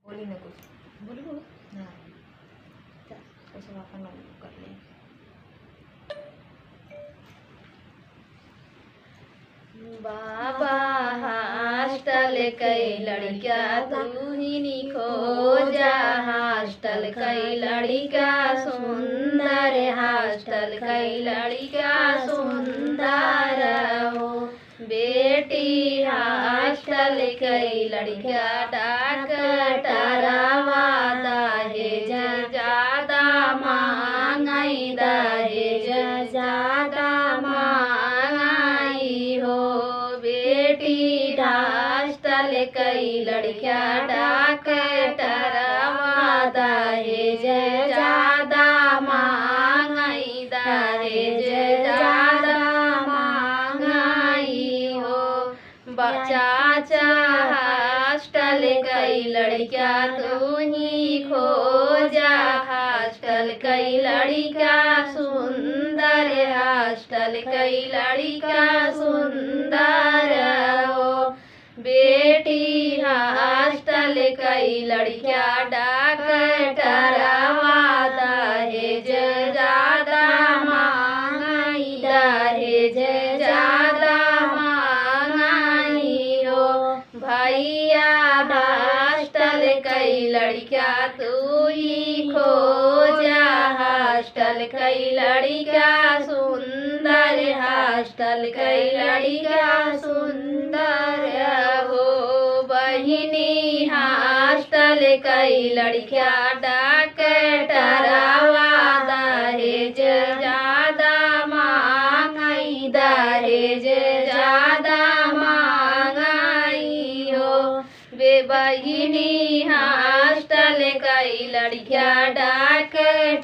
बोली ना कुछ बोलो ना कुछ अपन कर ले। बाबा हॉस्टल कई लड़का तू ही खोजा, हॉस्टल कई लड़का सुंदर, हॉस्टल कई लड़का सुंदर हो। बेटी हॉस्टल कई लड़का डॉक्टर दहेज ज्यादा महंगाई, दहेज ज्यादा महंगाई हो। बेटी हॉस्टल कई लड़का डॉक्टर दहेज ज्यादा महंगाई, दहेज ज्यादा महंगाई हो। चाचा हॉस्टल कई लड़का तू ही खोजा, हॉस्टल कई लड़का सुंदर, हॉस्टल कई लड़का सुंदर हो। बेटी हॉस्टल कई लड़का डॉक्टर दहेज ज्यादा महंगाई, दहेज ज्यादा महंगाई हो। भैया हॉस्टल कई लड़का तू ही खोजा, हॉस्टल कई लड़का सुंदर, हॉस्टल कई लड़का सुंदर हो। बहिनी हॉस्टल कई लड़का डॉक्टर दहेज ज्यादा महंगाई, दहेज ज्यादा महंगाई हो। वे बहिनी हॉस्टल कई लड़का डॉक्टर